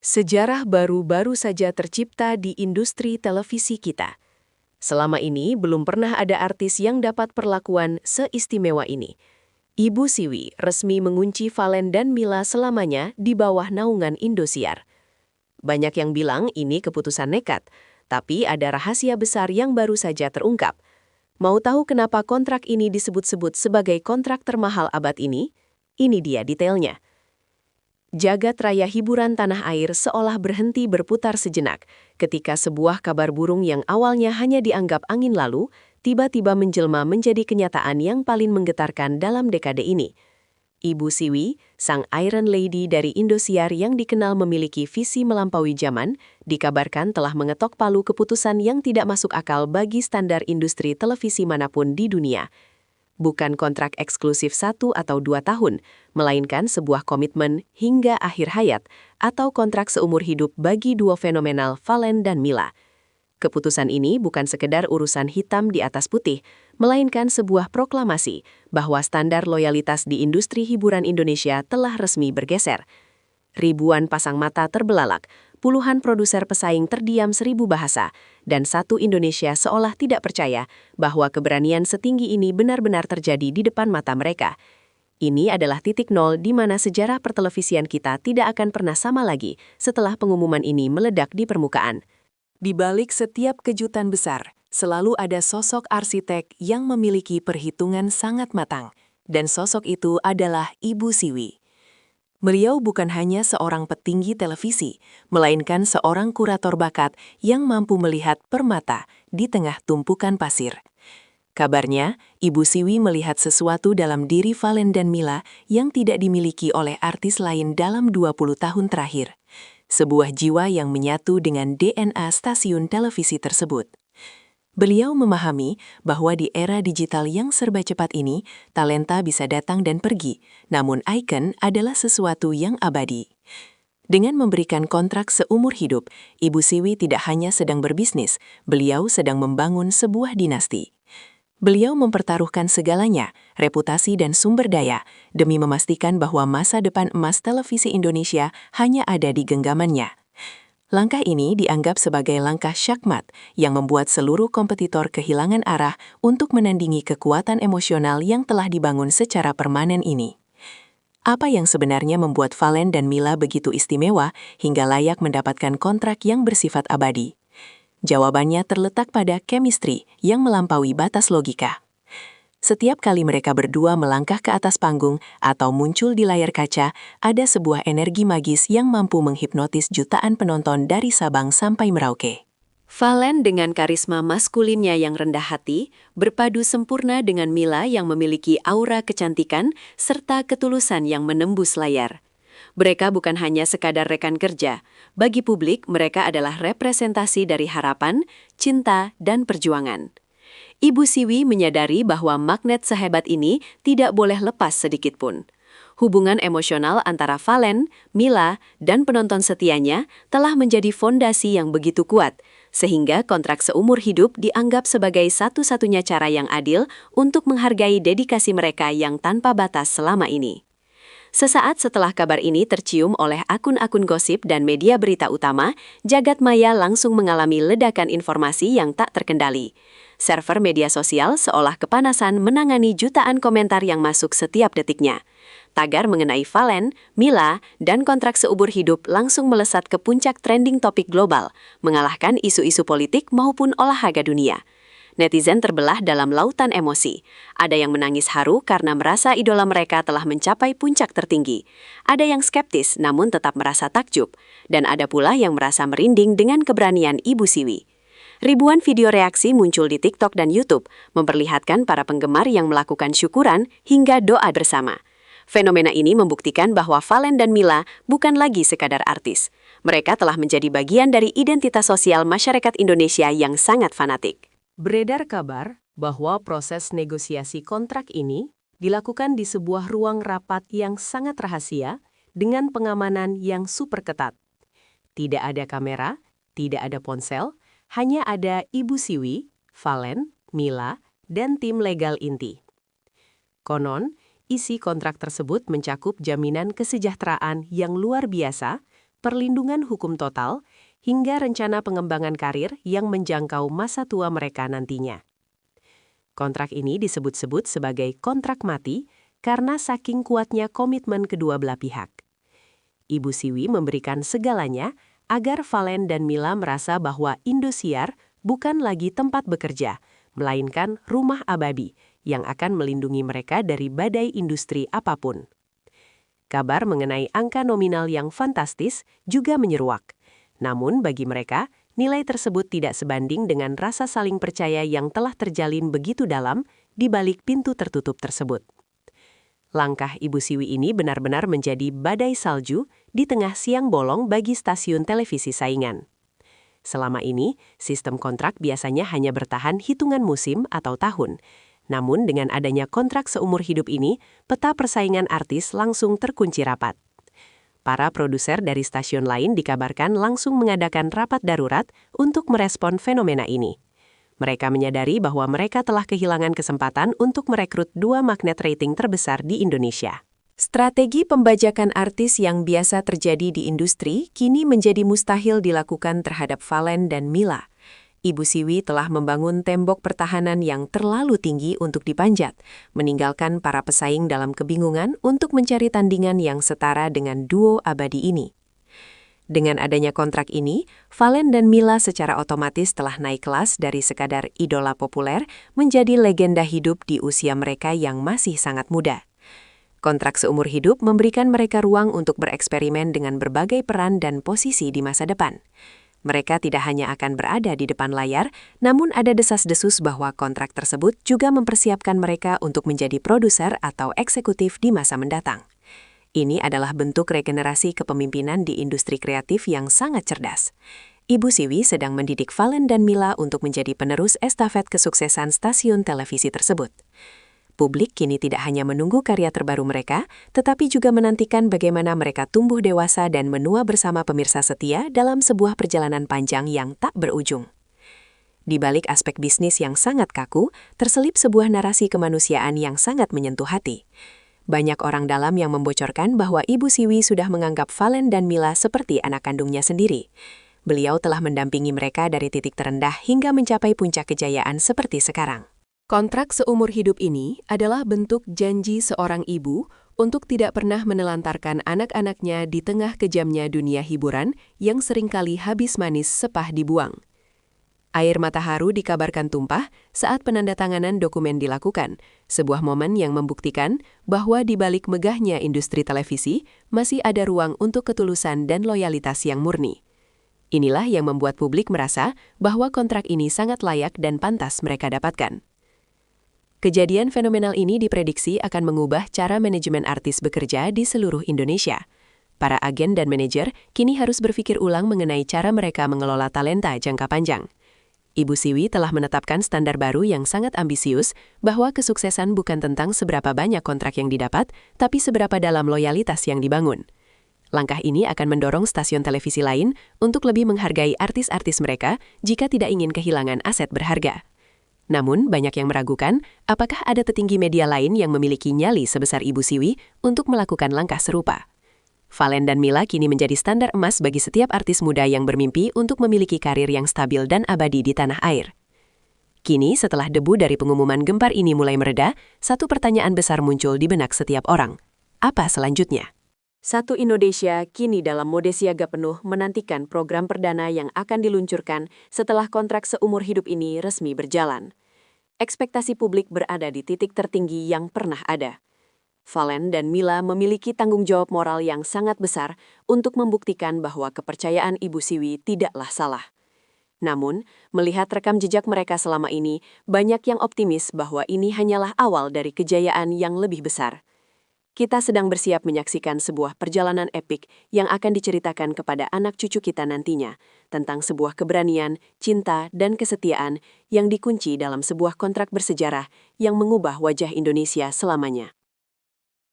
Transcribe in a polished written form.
Sejarah baru saja tercipta di industri televisi kita. Selama ini belum pernah ada artis yang dapat perlakuan seistimewa ini. Ibu Siwi resmi mengunci Valen dan Mila selamanya di bawah naungan Indosiar. Banyak yang bilang ini keputusan nekat, tapi ada rahasia besar yang baru saja terungkap. Mau tahu kenapa kontrak ini disebut-sebut sebagai kontrak termahal abad ini? Ini dia detailnya. Jagat raya hiburan tanah air seolah berhenti berputar sejenak ketika sebuah kabar burung yang awalnya hanya dianggap angin lalu, tiba-tiba menjelma menjadi kenyataan yang paling menggetarkan dalam dekade ini. Ibu Siwi, sang Iron Lady dari Indosiar yang dikenal memiliki visi melampaui zaman, dikabarkan telah mengetok palu keputusan yang tidak masuk akal bagi standar industri televisi manapun di dunia. Bukan kontrak eksklusif 1 atau 2 tahun, melainkan sebuah komitmen hingga akhir hayat atau kontrak seumur hidup bagi duo fenomenal Valen dan Mila. Keputusan ini bukan sekedar urusan hitam di atas putih, melainkan sebuah proklamasi bahwa standar loyalitas di industri hiburan Indonesia telah resmi bergeser. Ribuan pasang mata terbelalak, puluhan produser pesaing terdiam 1000 bahasa, dan satu Indonesia seolah tidak percaya bahwa keberanian setinggi ini benar-benar terjadi di depan mata mereka. Ini adalah titik nol di mana sejarah pertelevisian kita tidak akan pernah sama lagi setelah pengumuman ini meledak di permukaan. Di balik setiap kejutan besar, selalu ada sosok arsitek yang memiliki perhitungan sangat matang, dan sosok itu adalah Ibu Siwi. Beliau bukan hanya seorang petinggi televisi, melainkan seorang kurator bakat yang mampu melihat permata di tengah tumpukan pasir. Kabarnya, Ibu Siwi melihat sesuatu dalam diri Valen dan Mila yang tidak dimiliki oleh artis lain dalam 20 tahun terakhir. Sebuah jiwa yang menyatu dengan DNA stasiun televisi tersebut. Beliau memahami bahwa di era digital yang serba cepat ini, talenta bisa datang dan pergi, namun ikon adalah sesuatu yang abadi. Dengan memberikan kontrak seumur hidup, Ibu Siwi tidak hanya sedang berbisnis, beliau sedang membangun sebuah dinasti. Beliau mempertaruhkan segalanya, reputasi dan sumber daya, demi memastikan bahwa masa depan emas televisi Indonesia hanya ada di genggamannya. Langkah ini dianggap sebagai langkah syakmat yang membuat seluruh kompetitor kehilangan arah untuk menandingi kekuatan emosional yang telah dibangun secara permanen ini. Apa yang sebenarnya membuat Valen dan Mila begitu istimewa hingga layak mendapatkan kontrak yang bersifat abadi? Jawabannya terletak pada chemistry yang melampaui batas logika. Setiap kali mereka berdua melangkah ke atas panggung atau muncul di layar kaca, ada sebuah energi magis yang mampu menghipnotis jutaan penonton dari Sabang sampai Merauke. Valen dengan karisma maskulinnya yang rendah hati, berpadu sempurna dengan Mila yang memiliki aura kecantikan serta ketulusan yang menembus layar. Mereka bukan hanya sekadar rekan kerja, bagi publik mereka adalah representasi dari harapan, cinta, dan perjuangan. Ibu Siwi menyadari bahwa magnet sehebat ini tidak boleh lepas sedikitpun. Hubungan emosional antara Valen, Mila, dan penonton setianya telah menjadi fondasi yang begitu kuat, sehingga kontrak seumur hidup dianggap sebagai satu-satunya cara yang adil untuk menghargai dedikasi mereka yang tanpa batas selama ini. Sesaat setelah kabar ini tercium oleh akun-akun gosip dan media berita utama, jagat maya langsung mengalami ledakan informasi yang tak terkendali. Server media sosial seolah kepanasan menangani jutaan komentar yang masuk setiap detiknya. Tagar mengenai Valen, Mila, dan kontrak seumur hidup langsung melesat ke puncak trending topik global, mengalahkan isu-isu politik maupun olahraga dunia. Netizen terbelah dalam lautan emosi. Ada yang menangis haru karena merasa idola mereka telah mencapai puncak tertinggi. Ada yang skeptis namun tetap merasa takjub. Dan ada pula yang merasa merinding dengan keberanian Ibu Siwi. Ribuan video reaksi muncul di TikTok dan YouTube, memperlihatkan para penggemar yang melakukan syukuran hingga doa bersama. Fenomena ini membuktikan bahwa Valen dan Mila bukan lagi sekadar artis. Mereka telah menjadi bagian dari identitas sosial masyarakat Indonesia yang sangat fanatik. Beredar kabar bahwa proses negosiasi kontrak ini dilakukan di sebuah ruang rapat yang sangat rahasia dengan pengamanan yang super ketat. Tidak ada kamera, tidak ada ponsel, hanya ada Ibu Siwi, Valen, Mila, dan tim legal inti. Konon, isi kontrak tersebut mencakup jaminan kesejahteraan yang luar biasa, perlindungan hukum total, hingga rencana pengembangan karir yang menjangkau masa tua mereka nantinya. Kontrak ini disebut-sebut sebagai kontrak mati karena saking kuatnya komitmen kedua belah pihak. Ibu Siwi memberikan segalanya agar Valen dan Mila merasa bahwa Indosiar bukan lagi tempat bekerja, melainkan rumah abadi yang akan melindungi mereka dari badai industri apapun. Kabar mengenai angka nominal yang fantastis juga menyeruak. Namun bagi mereka, nilai tersebut tidak sebanding dengan rasa saling percaya yang telah terjalin begitu dalam di balik pintu tertutup tersebut. Langkah Ibu Siwi ini benar-benar menjadi badai salju di tengah siang bolong bagi stasiun televisi saingan. Selama ini, sistem kontrak biasanya hanya bertahan hitungan musim atau tahun. Namun dengan adanya kontrak seumur hidup ini, peta persaingan artis langsung terkunci rapat. Para produser dari stasiun lain dikabarkan langsung mengadakan rapat darurat untuk merespon fenomena ini. Mereka menyadari bahwa mereka telah kehilangan kesempatan untuk merekrut 2 magnet rating terbesar di Indonesia. Strategi pembajakan artis yang biasa terjadi di industri kini menjadi mustahil dilakukan terhadap Valen dan Mila. Ibu Siwi telah membangun tembok pertahanan yang terlalu tinggi untuk dipanjat, meninggalkan para pesaing dalam kebingungan untuk mencari tandingan yang setara dengan duo abadi ini. Dengan adanya kontrak ini, Valen dan Mila secara otomatis telah naik kelas dari sekadar idola populer menjadi legenda hidup di usia mereka yang masih sangat muda. Kontrak seumur hidup memberikan mereka ruang untuk bereksperimen dengan berbagai peran dan posisi di masa depan. Mereka tidak hanya akan berada di depan layar, namun ada desas-desus bahwa kontrak tersebut juga mempersiapkan mereka untuk menjadi produser atau eksekutif di masa mendatang. Ini adalah bentuk regenerasi kepemimpinan di industri kreatif yang sangat cerdas. Ibu Siwi sedang mendidik Valen dan Mila untuk menjadi penerus estafet kesuksesan stasiun televisi tersebut. Publik kini tidak hanya menunggu karya terbaru mereka, tetapi juga menantikan bagaimana mereka tumbuh dewasa dan menua bersama pemirsa setia dalam sebuah perjalanan panjang yang tak berujung. Di balik aspek bisnis yang sangat kaku, terselip sebuah narasi kemanusiaan yang sangat menyentuh hati. Banyak orang dalam yang membocorkan bahwa Ibu Siwi sudah menganggap Valen dan Mila seperti anak kandungnya sendiri. Beliau telah mendampingi mereka dari titik terendah hingga mencapai puncak kejayaan seperti sekarang. Kontrak seumur hidup ini adalah bentuk janji seorang ibu untuk tidak pernah menelantarkan anak-anaknya di tengah kejamnya dunia hiburan yang seringkali habis manis sepah dibuang. Air mata haru dikabarkan tumpah saat penandatanganan dokumen dilakukan, sebuah momen yang membuktikan bahwa di balik megahnya industri televisi masih ada ruang untuk ketulusan dan loyalitas yang murni. Inilah yang membuat publik merasa bahwa kontrak ini sangat layak dan pantas mereka dapatkan. Kejadian fenomenal ini diprediksi akan mengubah cara manajemen artis bekerja di seluruh Indonesia. Para agen dan manajer kini harus berpikir ulang mengenai cara mereka mengelola talenta jangka panjang. Ibu Siwi telah menetapkan standar baru yang sangat ambisius bahwa kesuksesan bukan tentang seberapa banyak kontrak yang didapat, tapi seberapa dalam loyalitas yang dibangun. Langkah ini akan mendorong stasiun televisi lain untuk lebih menghargai artis-artis mereka jika tidak ingin kehilangan aset berharga. Namun, banyak yang meragukan apakah ada petinggi media lain yang memiliki nyali sebesar Ibu Siwi untuk melakukan langkah serupa. Valen dan Mila kini menjadi standar emas bagi setiap artis muda yang bermimpi untuk memiliki karir yang stabil dan abadi di tanah air. Kini, setelah debu dari pengumuman gempar ini mulai mereda, satu pertanyaan besar muncul di benak setiap orang. Apa selanjutnya? Satu Indonesia kini dalam mode siaga penuh menantikan program perdana yang akan diluncurkan setelah kontrak seumur hidup ini resmi berjalan. Ekspektasi publik berada di titik tertinggi yang pernah ada. Valen dan Mila memiliki tanggung jawab moral yang sangat besar untuk membuktikan bahwa kepercayaan Ibu Siwi tidaklah salah. Namun, melihat rekam jejak mereka selama ini, banyak yang optimis bahwa ini hanyalah awal dari kejayaan yang lebih besar. Kita sedang bersiap menyaksikan sebuah perjalanan epik yang akan diceritakan kepada anak cucu kita nantinya, tentang sebuah keberanian, cinta, dan kesetiaan yang dikunci dalam sebuah kontrak bersejarah yang mengubah wajah Indonesia selamanya.